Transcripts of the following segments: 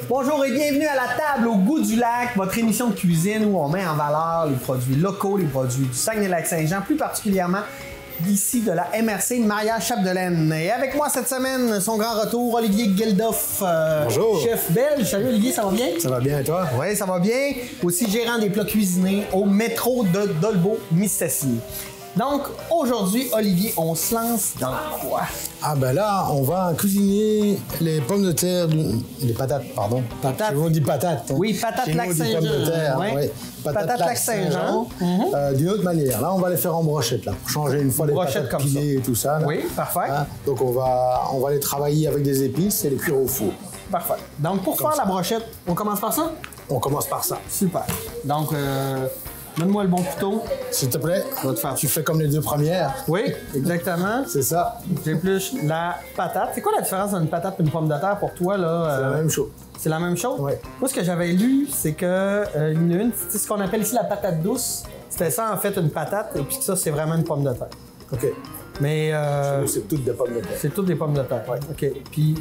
Bonjour et bienvenue à la table au goût du lac, votre émission de cuisine où on met en valeur les produits locaux, les produits du Saguenay-Lac-Saint-Jean, plus particulièrement d'ici de la MRC Maria-Chapdelaine. Et avec moi cette semaine, son grand retour, Olivier Geldof, Bonjour. chef belge. Salut Olivier, ça va bien? Ça va bien et toi? Oui, ça va bien. Aussi gérant des plats cuisinés au métro de Dolbeau-Mistassini. Donc, aujourd'hui, Olivier, on se lance dans quoi? Ah ben là, on va cuisiner les pommes de terre, les patates, pardon. Patates. Chez vous, on dit patates. Hein. Oui, patates Chez nous, on dit Lac-Saint-Jean. pommes de terre, Ouais. oui. Patates Lac-Saint-Jean. D'une autre manière. Là, on va les faire en brochette, là, pour changer une fois les Brochette patates comme pilées et tout ça. Là. Oui, parfait. Hein, donc on va les travailler avec des épices et les cuire au four. Parfait. Donc, pour faire la brochette, on commence par ça? On commence par ça. Super. Donc, donne-moi le bon couteau. S'il te plaît, Je vais te faire tu fais comme les deux premières. Oui, exactement. C'est ça. J'épluche la patate. C'est quoi la différence entre une patate et une pomme de terre pour toi, là? C'est la même chose. C'est la même chose? Oui. Moi, ce que j'avais lu, c'est que c'est ce qu'on appelle ici la patate douce. C'était ça, en fait, une patate, et puis ça, c'est vraiment une pomme de terre. OK. Mais Nous, c'est toutes des pommes de terre. c'est toutes des pommes de terre. Ouais. OK. Puis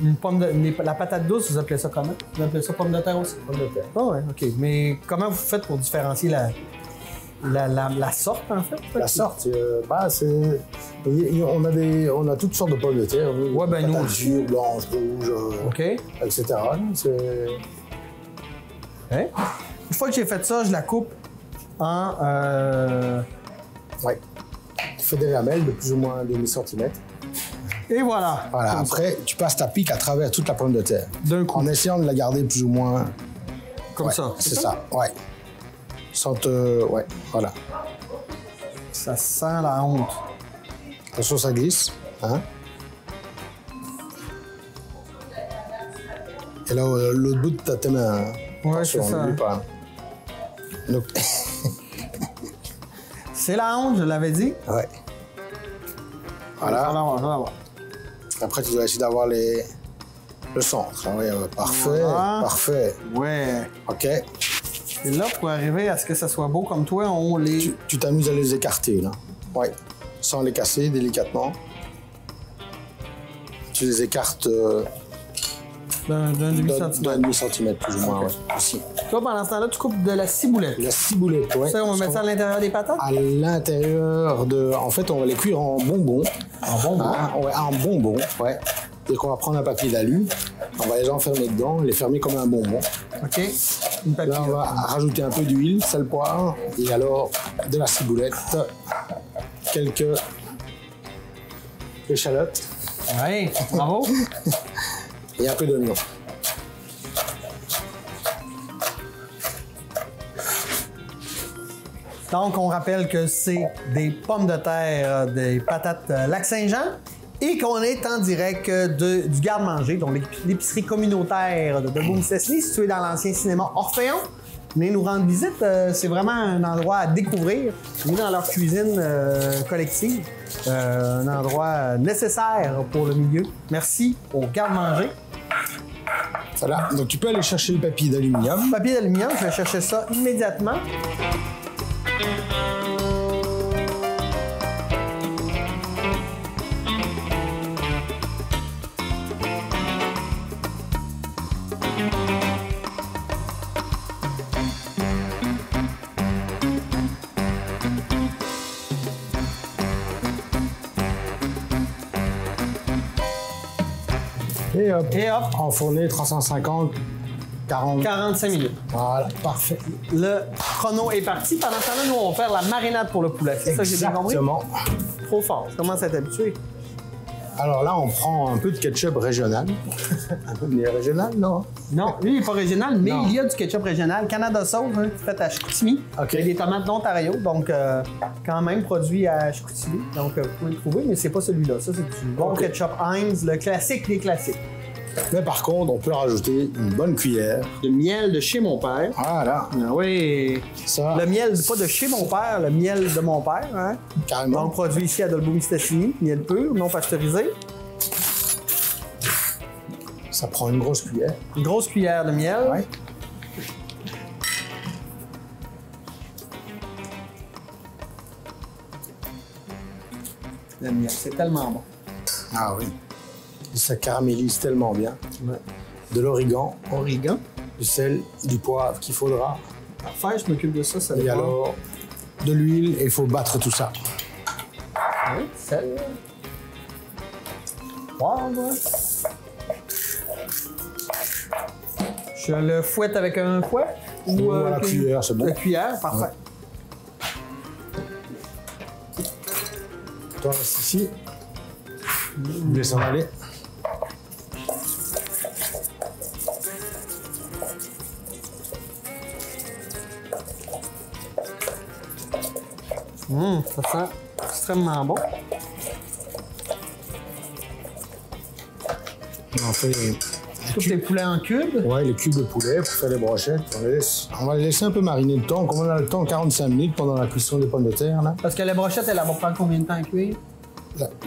la patate douce, vous appelez ça comment? Vous appelez ça pomme de terre aussi? Pommes de terre. Ah ouais, OK. Mais comment vous faites pour différencier la sorte, en fait? La sorte, on a toutes sortes de pommes de terre. Ouais, ben nous Patates aussi. dures, blanches, rouges, OK. etc. C'est... Hein? Une fois que j'ai fait ça, je la coupe en... Ouais. Tu fais des lamelles de plus ou moins 1/2 cm. Et voilà. Voilà. Comme Après, tu passes ta pique à travers toute la pomme de terre. D'un coup. En essayant de la garder plus ou moins... Comme Ouais, ça. C'est ça, ouais. Sans te... Ouais, voilà. Ça sent la honte. Attention, ça glisse. Hein? Et là, l'autre bout de ta main. Hein? Ouais, Attention, c'est ça. n'oublie pas. Donc... C'est la honte, je l'avais dit. Ouais. Je vais Voilà. l'avoir, je vais l'avoir. Après, tu dois essayer d'avoir le centre. Ah ouais, parfait, Voilà. parfait. Ouais. OK. Et là, pour arriver à ce que ça soit beau comme toi, on les... Tu t'amuses à les écarter, là. Ouais. Sans les casser, délicatement. Tu les écartes d'un demi-centimètre. d'1/2 cm, plus ou moins, ouais. Ici. Toi, pendant ce temps-là, tu coupes de la ciboulette. La ciboulette, ouais. Ça, on va mettre ça à l'intérieur des patates? À l'intérieur de... En fait, on va les cuire en bonbons. En bonbons? Ouais, en bonbons, ouais. Et qu'on va prendre un papier d'alu, on va les enfermer dedans, les fermer comme un bonbon. OK. Une papier. Là, on va rajouter un peu d'huile, sel, poivre, et alors de la ciboulette, quelques échalotes Ouais, bravo. et un peu d'oignon. Donc, on rappelle que c'est des pommes de terre, des patates Lac-Saint-Jean et qu'on est en direct du garde-manger, donc l'épicerie communautaire de Dolbeau-Mistassini, située dans l'ancien cinéma Orphéon. Venez nous rendre visite, c'est vraiment un endroit à découvrir. Venez dans leur cuisine collective, un endroit nécessaire pour le milieu. Merci au garde-manger. Voilà, donc tu peux aller chercher le papier d'aluminium. Papier d'aluminium, je vais chercher ça immédiatement. Et hop, Et hop, enfourner 350, 40. 45 minutes. Voilà, parfait. Le chrono est parti. Pendant ce temps-là, nous, on va faire la marinade pour le poulet. C'est ça que j'ai bien compris? Exactement. Trop fort. Je commence à être habitué. Alors là, on prend un peu de ketchup régional. Un peu de lait régional, non? Non, lui, il n'est pas régional, mais Non. il y a du ketchup régional. Canada Sauce, hein, fait à Chicoutimi. OK. Avec des tomates d'Ontario, donc quand même produit à Chicoutimi. Donc, vous pouvez le trouver, mais c'est pas celui-là. Ça, c'est du bon OK. ketchup Heinz, le classique des classiques. Mais par contre, on peut rajouter une bonne cuillère. De miel de chez mon père. Voilà. Ah oui. Ça, Le miel, pas de chez mon père, le miel de mon père. Hein? carrément. Donc, produit ici à Dolbeau-Mistassini, miel pur, non pasteurisé. Ça prend une grosse cuillère. Une grosse cuillère de miel. Ouais. Le miel, c'est tellement bon. Ah oui. Ça caramélise tellement bien. Ouais. De l'origan. Origan. du sel, du poivre qu'il faudra. Parfait, je m'occupe de ça, ça Et dépend. alors, de l'huile, et il faut battre tout ça. Oui, sel. Poivre. Je le fouette avec un fouet? Ou à la avec cuillère, c'est bon. La cuillère, parfait. Toi, reste ici. Laisse en aller. Ça sent extrêmement bon. On fait Coupe les poulets en cubes. ouais, les cubes de poulet pour faire les brochettes. On va les laisser un peu mariner le temps. Comme on a le temps, 45 minutes pendant la cuisson des pommes de terre. Là. Parce que les brochettes, elles vont prendre combien de temps à cuire?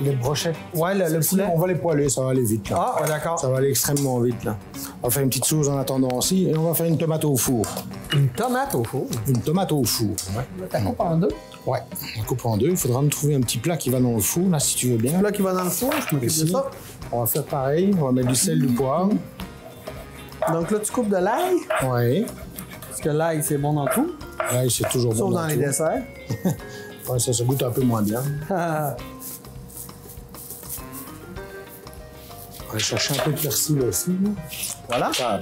Les brochettes, Ouais, le poulet. on va les poêler, ça va aller vite. Là. Ah, ouais, d'accord. Ça va aller extrêmement vite. Là. On va faire une petite sauce en attendant aussi et on va faire une tomate au four. Une tomate au four. Une tomate au four. Ouais. Tu coupes en deux. Ouais, on coupe en deux. Il faudra me trouver un petit plat qui va dans le four, là, si tu veux bien. Là qui va dans le four, je m'occupe de Ici. ça. On va faire pareil. On va mettre du sel, du poivre. Donc là, tu coupes de l'ail. Ouais. Parce que l'ail, c'est bon dans tout. Là, c'est toujours bon. Sauf dans les tout. desserts. Ouais, ça goûte un peu moins bien. Ah, On va chercher un peu de persil aussi. Là. voilà. Ça,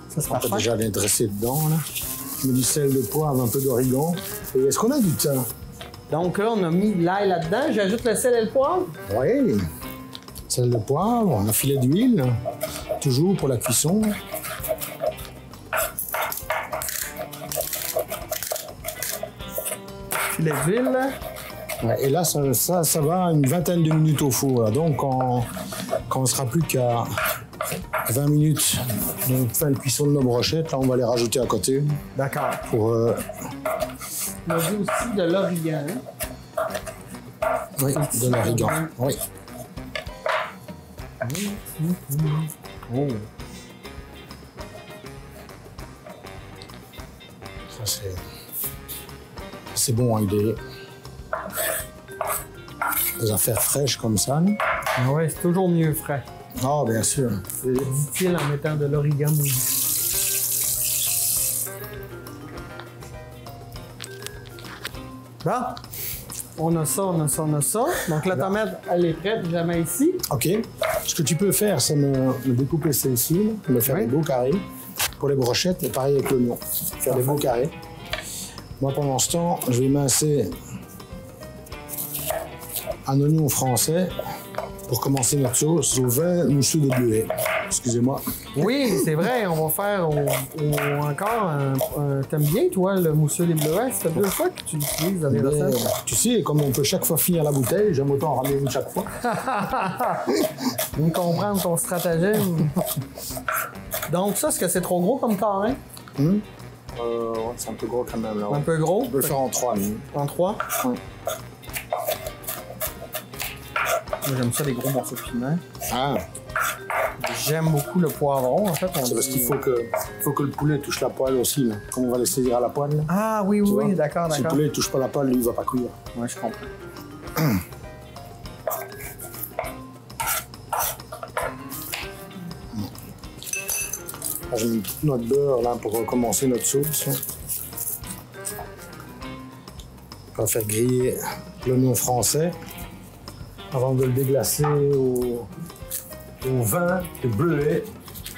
Ça, c'est on peut parfait. déjà les dresser dedans. Là. Je mets du sel, de poivre, un peu d'origan. Et est-ce qu'on a du thym? Donc là, on a mis l'ail là-dedans. J'ajoute le sel et le poivre. Oui. Sel de poivre, un filet d'huile. Toujours pour la cuisson. Filet d'huile. Ouais, et là, ça va une vingtaine de minutes au four. Là. Donc, quand on ne sera plus qu'à 20 minutes de fin de cuisson de nos brochettes, là, on va les rajouter à côté D'accord. pour... On a dit aussi de l'origan. oui, de l'origan. Oui. Oh. Ça, c'est bon avec des affaires fraîches comme ça. Là. Ah ouais, c'est toujours mieux frais. Ah, bien sûr. Dit-il en mettant de l'origan mouillé. Bon. On a ça, on a ça, on a ça. Donc la tomate, elle est prête, je la mets ici. OK. Ce que tu peux faire, c'est me découper celle-ci, là, me faire Oui. des beaux carrés. Pour les brochettes, et pareil avec l'oignon. Faire des beaux carrés. Moi, pendant ce temps, je vais mincer un oignon français pour commencer notre sauce au vin mousseux de bleuet. Excusez-moi. Oui, c'est vrai, on va faire encore un... T'aimes bien, toi, le mousseux des bleuets? C'est deux fois que tu l'utilises dans les Mais, recettes. tu sais, comme on peut chaque fois finir la bouteille, j'aime autant en ramener une chaque fois. On comprend ton stratagème. Donc ça, est-ce que c'est trop gros comme carré? Ouais, c'est un peu gros quand même. Là, Un peu gros? On peut le faire en 3 minutes. En 3? Ouais. Moi, j'aime ça, les gros morceaux de piment. Ah, J'aime beaucoup le poivron, en fait. c'est parce qu'il faut que le poulet touche la poêle aussi. Là. Comme on va les saisir à la poêle. Là. Ah oui, oui, Tu oui, vois? d'accord, Si le d'accord. poulet ne touche pas la poêle, lui, il ne va pas cuire. Ouais, je comprends. Là, je mets une petite noix de beurre là, pour commencer notre sauce. Là. On va faire griller l'oignon français avant de le déglacer au vin de bleuet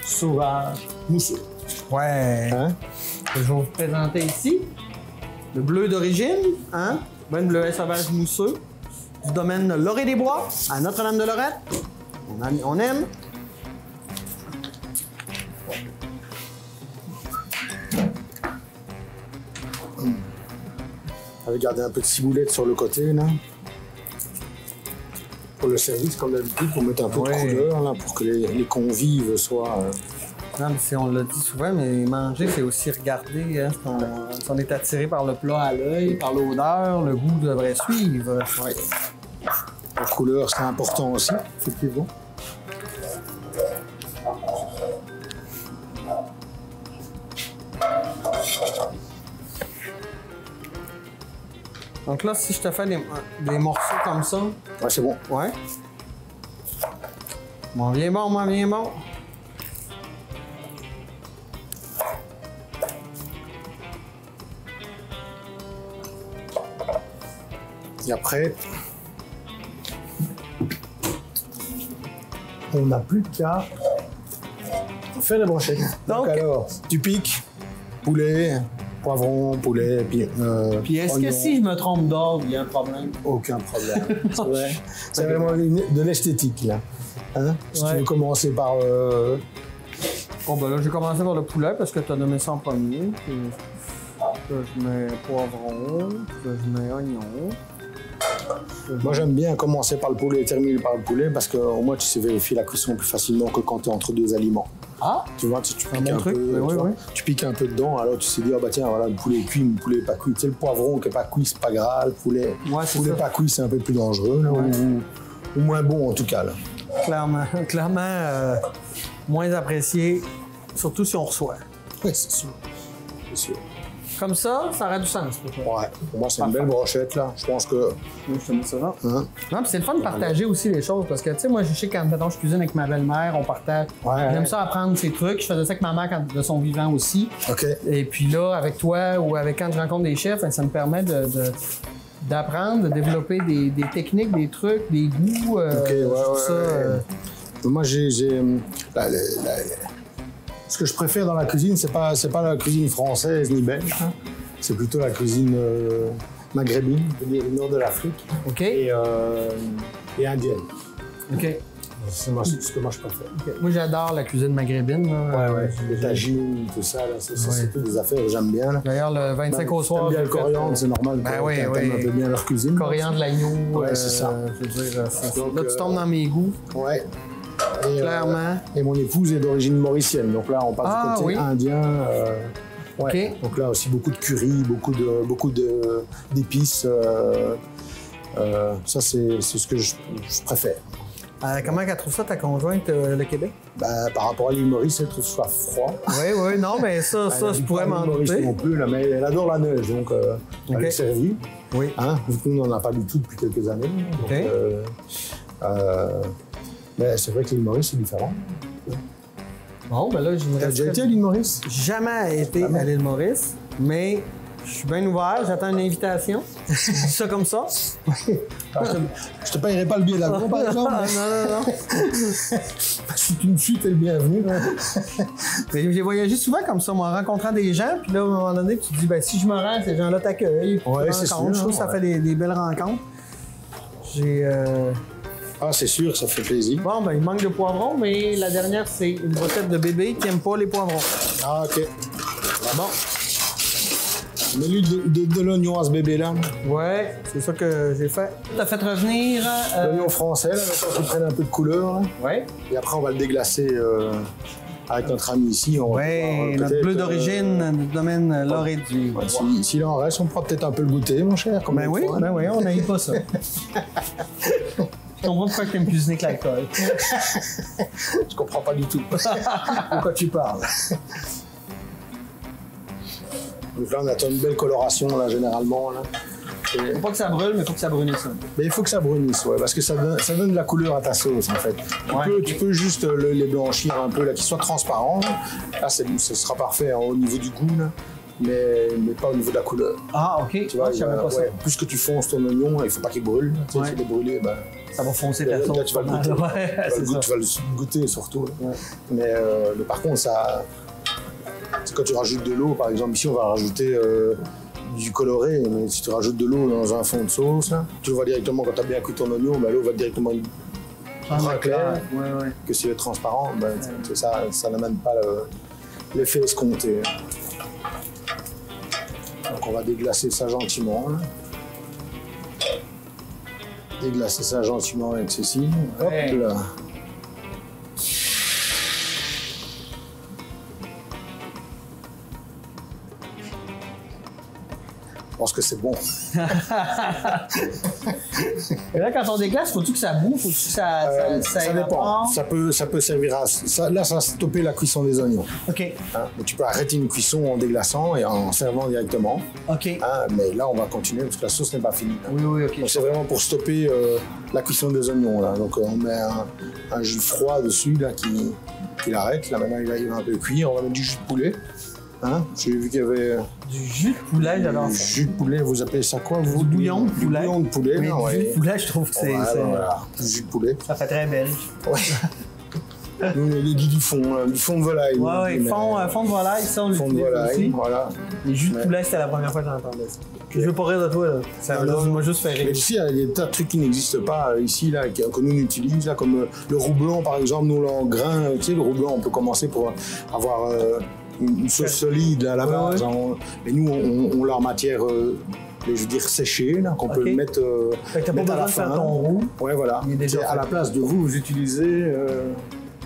sauvage mousseux. Ouais. Hein? Je vais vous présenter ici le bleu d'origine, hein? Ben bleuet sauvage mousseux du domaine Lorée-des-Bois à Notre-Dame-de-Lorette. On aime. On va garder un peu de ciboulette sur le côté là. Pour le service, comme d'habitude, pour mettre un peu Ouais. de couleur là, pour que les convives soient. Non, mais on l'a dit souvent, mais manger, c'est aussi regarder. Hein, si on est attiré par le plat à l'œil, par l'odeur, le goût devrait suivre. Ouais. La couleur, c'est important aussi, effectivement. Donc là, si je te fais des morceaux comme ça, Ouais, c'est bon. ouais. M'en viens bon, m'en viens bon. Et après, on n'a plus qu'à faire les brochettes. Donc alors, tu piques, poulet, poivron, poulet, puis est-ce que si je me trompe d'ordre, il y a un problème? Aucun problème. C'est vraiment de l'esthétique, là. Hein? Si tu veux commencer par... Bon, ben là, je vais commencer par le poulet parce que tu as nommé ça en premier. Puis je mets poivron, puis je mets oignon. Moi, j'aime bien commencer par le poulet et terminer par le poulet parce qu'au moins, tu sais vérifier la cuisson plus facilement que quand tu es entre deux aliments. Ah! Tu vois, tu piques un peu, tu piques un peu dedans, alors tu sais dire, bah tiens, voilà, le poulet est cuit, le poulet n'est pas cuit. Tu sais, le poivron qui n'est pas cuit, c'est pas grave. Le poulet pas cuit, c'est un peu plus dangereux, là, ou moins bon en tout cas. Là. Clairement, moins apprécié, surtout si on reçoit. Oui, c'est sûr. C'est sûr. Comme ça aurait du sens pour toi. Ouais, pour moi, c'est une belle brochette, là. Je pense que... Oui, je te mets ça là. Non, puis c'est le fun de partager aussi les choses, parce que, tu sais, moi, je sais quand, mettons, je cuisine avec ma belle-mère, on partage. J'aime ça apprendre ces trucs. Je faisais ça avec ma mère de son vivant aussi. OK. Et puis là, avec toi, ou avec quand je rencontre des chefs, ça me permet d'apprendre, de développer des techniques, des trucs, des goûts. Moi, ce que je préfère dans la cuisine, c'est pas la cuisine française ni belge. Hein. C'est plutôt la cuisine maghrébine, du nord de l'Afrique. OK. Et indienne. OK. C'est ce que moi je préfère. Okay. Moi, j'adore la cuisine maghrébine. Les tagines, tout ça, c'est toutes des affaires que j'aime bien. D'ailleurs, le 25 au soir. J'aime bien le coriandre, c'est normal. T'aimes un peu bien leur cuisine. Coriandre, l'agneau. Ouais, c'est ça. Je veux dire, là, tu tombes dans mes goûts. Ouais. Clairement. Et mon épouse est d'origine mauricienne, donc là on passe du côté indien. Okay. Donc là aussi beaucoup de curry, beaucoup d'épices. Ça c'est ce que je préfère. Comment elle trouve ça ta conjointe le Québec? Par rapport à l'île Maurice, elle trouve ça froid. Oui, non, mais ça je pourrais m'en douter. Non plus, là, mais elle adore la neige, donc elle est servie. Oui. Hein? Nous on n'en a pas du tout depuis quelques années. Donc, mais c'est vrai que l'île Maurice, c'est différent. Bon, ben là, T'as déjà été à l'île Maurice? Jamais été à l'île Maurice, mais je suis bien ouvert, j'attends une invitation. Je dis ça comme ça. Je te paierai pas le billet d'avion, par exemple. Non. Si tu me suis, t'es le bienvenu. Mais j'ai voyagé souvent comme ça, moi, en rencontrant des gens, puis là, à un moment donné, tu te dis, ben si je me rends, ces gens-là t'accueillent. Ouais, c'est sûr. Je trouve que ça fait des belles rencontres. Ah, c'est sûr, ça fait plaisir. Bon, ben il manque de poivrons, mais la dernière, c'est une brochette de bébé qui n'aime pas les poivrons. Ah, OK. Bon. Mets-lui de l'oignon à ce bébé-là. Ouais, c'est ça que j'ai fait. T'as fait revenir... L'oignon français, là, pour qu'il prenne un peu de couleur. Là. Ouais. Et après, on va le déglacer avec notre ami ici. Oui, notre bleu d'origine du domaine Loré du... S'il en reste, on pourra peut-être un peu le goûter, mon cher. Ben oui, on n'aille pas ça. Je comprends pourquoi tu aimes cuisiner avec l'alcool. Je comprends pas du tout de quoi tu parles. Donc là, on attend une belle coloration, là, généralement. Là. Faut pas que ça brûle, mais il faut que ça brunisse. Mais il faut que ça brunisse, ouais, parce que ça donne de la couleur à ta sauce, en fait. Tu peux juste les blanchir un peu, là, qu'ils soient transparents. Là, ce sera parfait au niveau du goût, là. Mais pas au niveau de la couleur. Ah, OK. Tu vois, plus que tu fonces ton oignon, il ne faut pas qu'il brûle. Tu sais, s'il est brûlé, ça va foncer ta sauce. Là, tu vas le goûter. Tu vas le goûter surtout. Ouais. Mais par contre, ça... C'est quand tu rajoutes de l'eau, par exemple, ici, on va rajouter du coloré. Mais si tu rajoutes de l'eau dans un fond de sauce, là, tu le vois directement quand tu as bien cuit ton oignon, l'eau va directement brun clair. Que s'il est transparent, ça n'amène pas l'effet escompté. Donc on va déglacer ça gentiment. Là. Déglacer ça gentiment avec ceci. Hop là. Je pense que c'est bon. Et là, quand on déglace, faut-tu que ça boue? Faut-tu que ça dépend. Ça peut servir à... Là, ça va stopper la cuisson des oignons. OK. Hein? Mais tu peux arrêter une cuisson en déglaçant et en servant directement. OK. Hein? Mais là, on va continuer parce que la sauce n'est pas finie. Hein? Oui, OK. Donc, c'est vraiment pour stopper la cuisson des oignons. Là. Donc, on met un jus froid dessus là, qui l'arrête. Là, maintenant, il va un peu cuire. On va mettre du jus de poulet. Hein? J'ai vu qu'il y avait Du jus de poulet, j'adore du ça. jus de poulet. Vous appelez ça quoi, vous? Du bouillon de poulet. Du bouillon de poulet, Mais là, du ouais. jus de poulet, je trouve que c'est... Voilà, du jus de poulet. Ça fait très belge. Nous, on dit du fond de volaille. Ouais, fond de volaille, ça, on Fond de l'utilise volaille, aussi. voilà. Les jus de Mais- poulet, c'était la première fois que j'entendais ça. Je veux pas rire de toi, là. Ça m'a juste fait Mais rire. ici, il y a des tas de trucs qui n'existent pas ici, là, que nous on utilise, là, comme le roux blanc, par exemple. Nous, là, en grain, tu sais, le roux blanc, on peut commencer pour avoir une sauce solide là, à la base. Ouais. Hein. Mais nous, on l'a en matière, je veux dire, séchée, là, qu'on peut Ok. mettre, Fait que t'as pas mettre à besoin la de faire fin. ton roux. Ouais, voilà. Il est déjà Et à fait. la place de vous utilisez...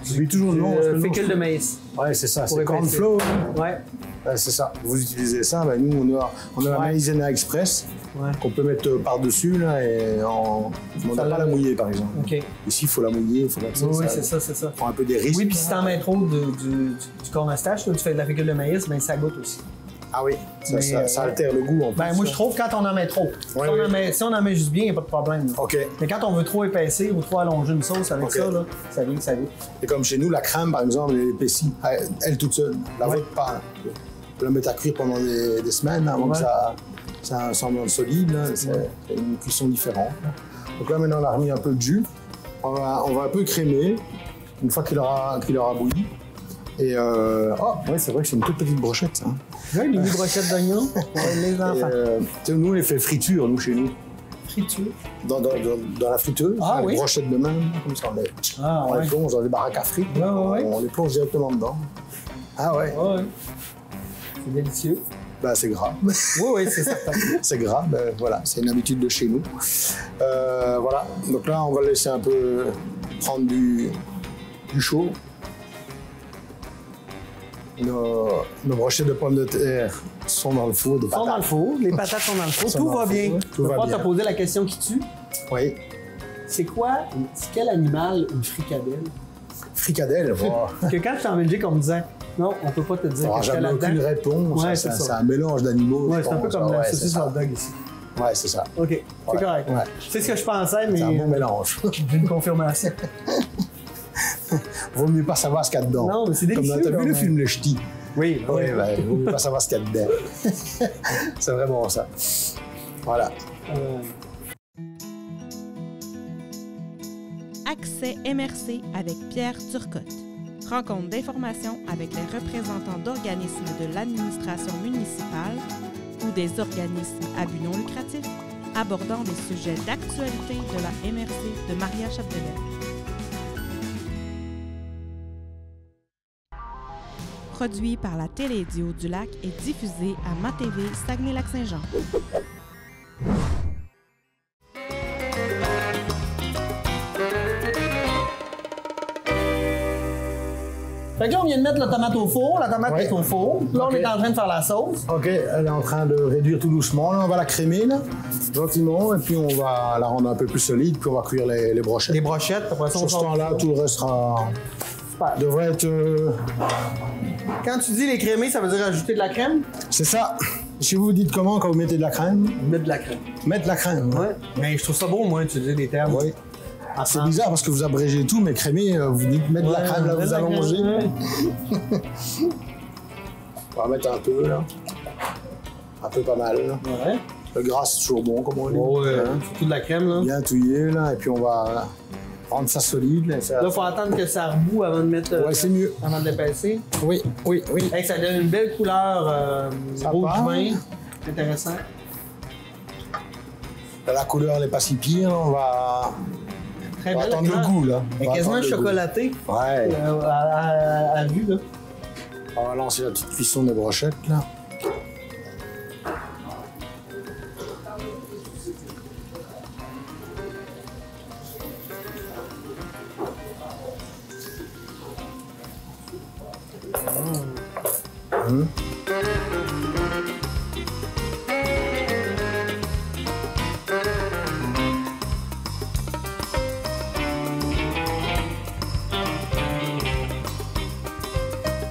J'oublie toujours le nom. parce que le nom, Fécule de maïs. Ouais, c'est ça, Pour c'est épaissir. cornflour. Ouais. Ouais, c'est ça. Vous utilisez ça, ben nous, on a la Ouais. maïzena express Ouais. qu'on peut mettre par-dessus, là, et on n'a pas la mouiller, par exemple. OK. Ici, il faut la mouiller, il faut mettre ça. Oui, ça c'est ça. prend un peu des risques. Oui, puis si t'en mets trop du cornistache, toi, tu fais de la fécule de maïs, ben ça goûte aussi. Ah oui, ça, Mais, ça altère le goût, en plus. Ben moi, je trouve quand on en met trop. Ouais, oui. Si on en met juste bien, il n'y a pas de problème. OK. Mais quand on veut trop épaissir ou trop allonger une sauce avec Ok. ça, là, ça vient. Et comme chez nous, la crème, par exemple, elle est épaissie, elle toute seule. La vôtre, pas. On peut la mettre à cuire pendant des semaines avant que Ouais. ça semble solide. Là. C'est une cuisson différente. Là. Donc là, maintenant, on a remis un peu de jus. On va un peu crémer une fois qu'il aura bouilli. Et oh, ouais, c'est vrai que c'est une toute petite brochette, ça. Oui, les brochettes d'oignons pour les Et, enfants. tu sais, nous, on les fait friture, nous, chez nous. Friture. Dans la friteuse, Ah, avec oui. brochette de main, comme ça, Ah, on les ouais. plonge dans des baraques à frites. Ouais, ouais. On les plonge directement dedans. Ah ouais, Ouais. C'est délicieux. bah, c'est gras. Oui, oui, c'est certain. C'est gras, ben, voilà, c'est une habitude de chez nous. Voilà, donc là, on va laisser un peu prendre du chaud. Nos brochettes de pommes de terre sont dans le four de Ils sont dans le patates. four, les patates sont dans le four, Sont tout dans va le bien. four, Je tout vais va pas bien. te poser la question qui tue. Oui, C'est quel animal une fricadelle? fricadelle, bon, Que quand j'étais en Belgique, on me disait non, on peut pas te dire on n'aura qu'est-ce qu'il y a jamais aucune là-dedans. réponse. Ouais, Ça, c'est ça. c'est un mélange d'animaux. Ouais, je c'est un peu pense. comme la Ouais, c'est saucisse ça. hot dog ici. Ouais, c'est ça. OK, c'est Ouais, correct. ouais. C'est ce que je pensais, mais C'est un bon mélange. j'ai une confirmation. Vaut mieux pas savoir ce qu'il y a dedans. Non, mais c'est Comme délicieux. t'as vu là, le mais- film Le Ch'ti? Oui, Oui, ben, vaut mieux pas savoir ce qu'il y a dedans. C'est vraiment ça. Voilà. Accès MRC avec Pierre Turcotte. Rencontre d'informations avec les représentants d'organismes de l'administration municipale ou des organismes à but non lucratif abordant des sujets d'actualité de la MRC de Maria-Chapdelaine. Produit par la Télédio du Lac et diffusé à MaTV Saguenay-Lac-Saint-Jean. Fait que là, on vient de mettre la tomate au four. La tomate Ouais. est au four. Là, on Ok. est en train de faire la sauce. OK, elle est en train de réduire tout doucement. Là, on va la crémer, là, gentiment, et puis on va la rendre un peu plus solide, puis on va cuire les brochettes. Les brochettes, après ça, on Sur ce sort. temps-là, tout le reste Super. devrait être... Quand tu dis les crémés, ça veut dire ajouter de la crème? C'est ça. Si vous dites comment quand vous mettez de la crème, Mettre de la crème. mettre de la crème. Ouais. Mais je trouve ça beau, moi, d'utiliser des termes. Oui. C'est bizarre parce que vous abrégez tout, mais crémer, vous dites mettre de la crème, là, vous allongez. On va mettre un peu, là. Un peu pas mal, là. Ouais. Le gras, c'est toujours bon, comme on dit. Ouais. Hein. Surtout de la crème, là. Bien touillé, là, et puis on va rendre ça solide. Là, ça- Là, faut attendre que ça reboue avant de mettre. Ouais, c'est mieux. Avant de l'épaisser. Oui, oui, oui. Hey, ça donne une belle couleur Ça rouge part. vin. Intéressant. Là, la couleur n'est pas si pire, on va Très belle. attendre le goût, là. Elle On est va quasiment attendre le goût. chocolatée Ouais. à vue, là. On va lancer la petite cuisson des brochettes, là.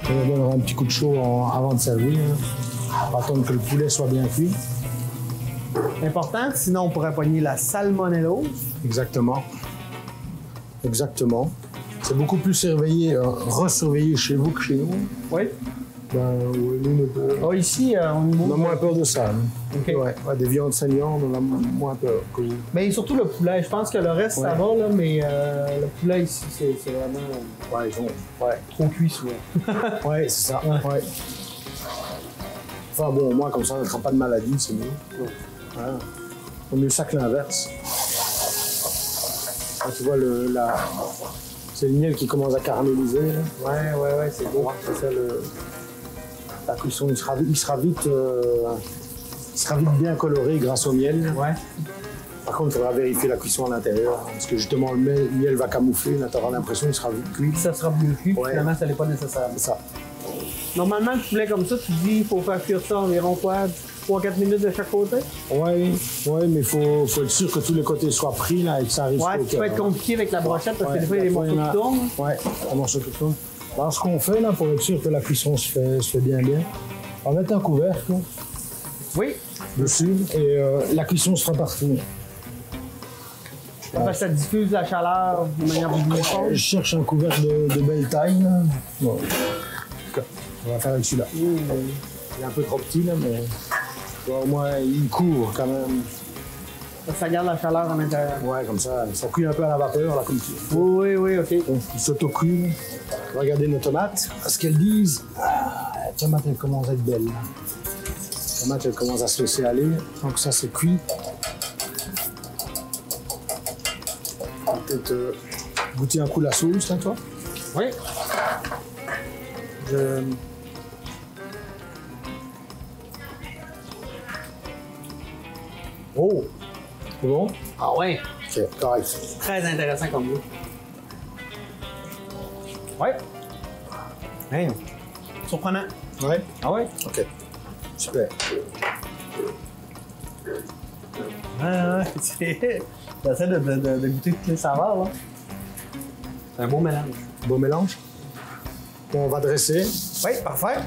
On va donner un petit coup de chaud avant de servir. On va attendre que le poulet soit bien cuit. Important, sinon on pourrait pogner la salmonellose. Exactement. Exactement. C'est beaucoup plus surveillé, resurveillé chez vous que chez nous. Oui. Ben, oui, nous, Ah, ici, on a moins peur de ça. Hein. OK. Ouais, des viandes saignantes, on a moins peur que vous. Mais surtout le poulet. Je pense que le reste, ça va, là, mais le poulet ici, c'est vraiment Ouais, ils ont. Ouais, trop cuit souvent. ouais c'est ça. Ouais. Ouais. Enfin bon, au moins, comme ça, on n'attrape pas de maladie, c'est mieux. Voilà. C'est mieux ça que l'inverse. Ah, tu vois, c'est le miel qui commence à caraméliser. Là. Ouais, c'est beau. C'est ça, la cuisson, il sera vite bien coloré grâce au miel. Ouais. Par contre, il faudra vérifier la cuisson à l'intérieur, parce que justement, le miel va camoufler, là, tu auras l'impression qu'il sera vite cuit. Ça sera mieux cuit, Ouais. finalement, ça n'est pas nécessaire. C'est ça. Normalement, le poulet comme ça, tu dis il faut faire cuire ça environ quoi, 3-4 minutes de chaque côté? Ouais, mais il faut être sûr que tous les côtés soient pris là, et que ça arrive Ouais, au ça peut être cœur. compliqué avec la brochette parce que des fois, il y a des parfois, morceaux qui tournent. Ouais, un morceau qui tourne. Alors, ce qu'on fait là, pour être sûr que la cuisson se fait bien, on va mettre un couvercle Oui, dessus et la cuisson se fera partout. parce que ça diffuse la chaleur de manière plus Je uniforme. cherche un couvercle de belle taille. Là. Bon. On va faire avec celui-là. Il est un peu trop petit, là, mais au moins il couvre quand même. Ça garde la chaleur en intérieur. Ouais, comme ça cuit un peu à la vapeur, là, comme tu Oui, ok. il s'auto-cuit. On va regarder nos tomates, ce qu'elles disent. Ah, la tomate, elle commence à être belle. Là. La tomate, elle commence à se laisser aller. Donc ça, c'est cuit. Peut-être goûter un coup la sauce, là, toi. Oui. Oh! C'est bon? Ah ouais. Ok, correct. Très intéressant comme goût. Ouais. Hey. Surprenant. Ouais? Ah ouais? Ok. Super. Ah, j'essaie de goûter toutes les saveurs, là. C'est un beau mélange. Beau mélange. Bon, on va dresser. Oui, parfait.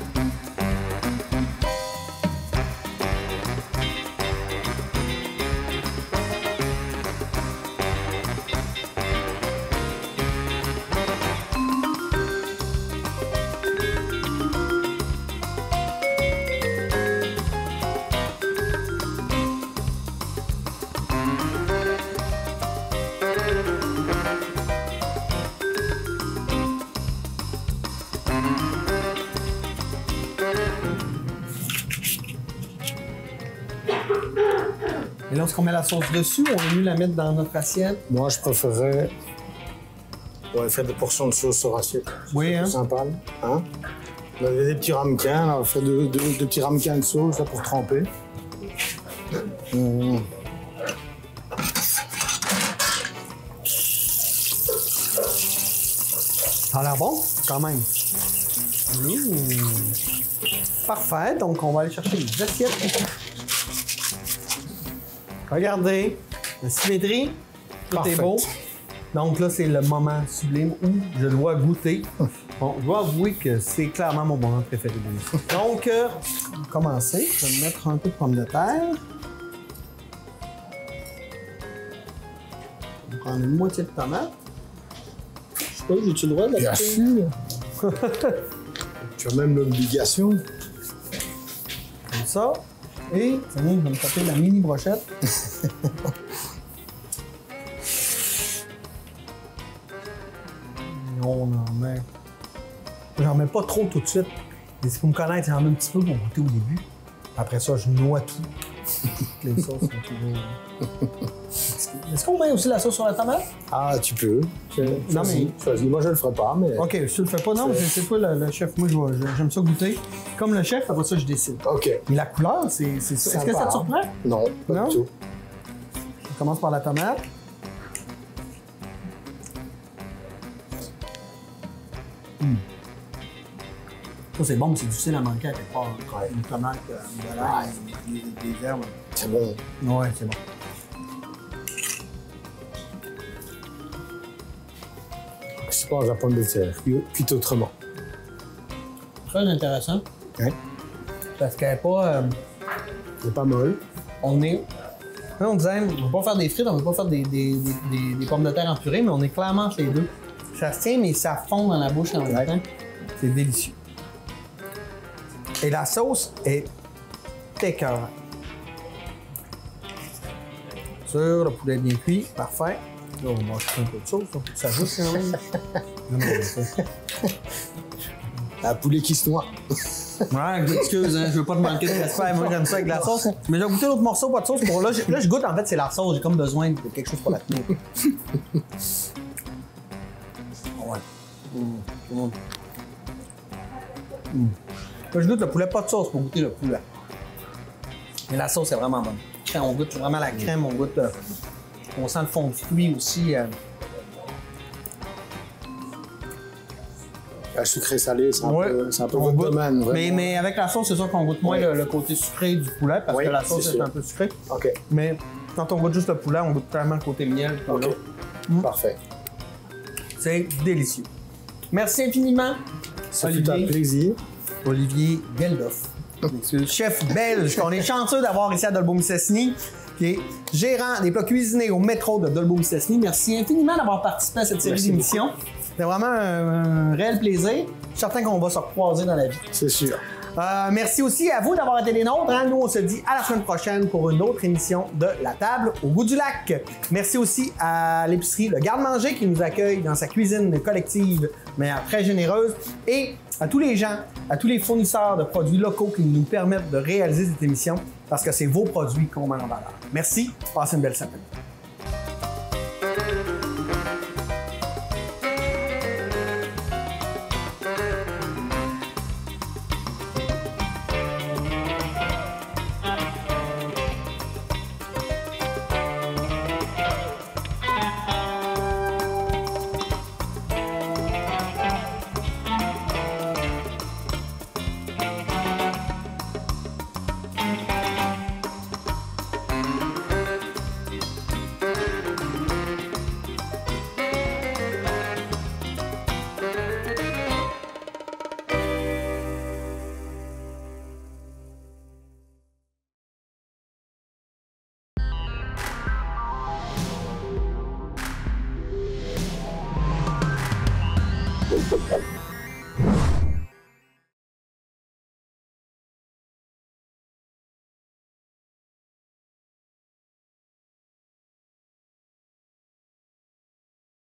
Et lorsqu'on met la sauce dessus, on est mieux la mettre dans notre assiette. Moi, je préférerais faire des portions de sauce sur assiette. Oui, hein? C'est sympa. Là. Hein? On avait des petits ramequins, là. On fait deux petits ramequins de sauce là, pour tremper. Ça a l'air bon, quand même. Parfait, donc on va aller chercher les assiettes. Regardez, la symétrie, tout Parfait. est beau. Donc là, c'est le moment sublime où je dois goûter. Bon, je dois avouer que c'est clairement mon moment préféré de l'émission. Donc, on va commencer. Je vais mettre un peu de pommes de terre. On va prendre une moitié de tomate. Je sais pas, j'ai-tu le droit de Bien sûr. Tu as même l'obligation. Comme ça. Et ça vient de me taper la mini brochette. On en met. J'en mets pas trop tout de suite. Et si vous me connaissez, j'en mets un petit peu pour goûter au début. Après ça, je noie tout. Les sauces sont toujours. Est-ce qu'on met aussi la sauce sur la tomate? Ah, tu peux. Non, mais- Choisis. Moi, je le ferai pas, mais. Ok, si tu le fais pas, non, c'est toi le chef. Moi, j'aime ça goûter. Comme le chef, après ça, je décide. Ok. Mais la couleur, c'est ça. Est-ce que ça te surprend? Non, pas Non? du tout. On commence par la tomate. Ça, c'est bon, mais c'est difficile à manquer à quelque part. Ouais. Une tomate, de l'ail, des herbes. C'est bon. Ouais, c'est bon. Je pense à la pomme de terre, cuite autrement. Très intéressant. Ouais. Parce qu'elle n'est pas. C'est pas molle. On est. Là, on disait, on ne va pas faire des frites, on ne va pas faire des pommes de terre en purée, mais on est clairement entre les deux. Ça se tient, mais ça fond dans la bouche en même temps. C'est délicieux. Et la sauce est écœurante. Sûr, le poulet bien cuit, parfait. Là, on mange un peu de sauce, ça joue quand même. Un poulet qui se noie. Ouais, excuse, hein, je veux pas te manquer de respect. Moi, j'aime ça avec de la sauce. Mais j'ai goûté l'autre morceau, pas de sauce. Là, je goûte, en fait, c'est la sauce. J'ai comme besoin de quelque chose pour la tenir. Ouais. Là, je goûte le poulet, pas de sauce pour goûter le poulet. Mais la sauce est vraiment bonne. Quand on goûte vraiment la crème, on goûte. On sent le fond de fruits aussi. Sucré salé, c'est un peu on votre goûte, domaine. mais avec la sauce, c'est sûr qu'on goûte moins le côté sucré du poulet parce que la sauce est un peu sucrée. OK. Mais quand on goûte juste le poulet, on goûte vraiment le côté miel. OK. Parfait. C'est délicieux. Merci infiniment. Ça fut un plaisir. Olivier Geldof, chef belge qu'on est chanceux d'avoir ici à Dolbeau-Mistassini, qui est gérant des plats cuisinés au métro de Dolbeau-Mistassini. Merci infiniment d'avoir participé à cette série d'émissions. C'était vraiment un réel plaisir. Je suis certain qu'on va se recroiser dans la vie. C'est sûr. Merci aussi à vous d'avoir été des nôtres. Hein? Nous, on se dit à la semaine prochaine pour une autre émission de La Table au Goût du Lac. Merci aussi à l'épicerie Le Garde-Manger qui nous accueille dans sa cuisine collective, mais très généreuse. Et à tous les gens, à tous les fournisseurs de produits locaux qui nous permettent de réaliser cette émission parce que c'est vos produits qu'on met en valeur. Merci. Passez une belle semaine.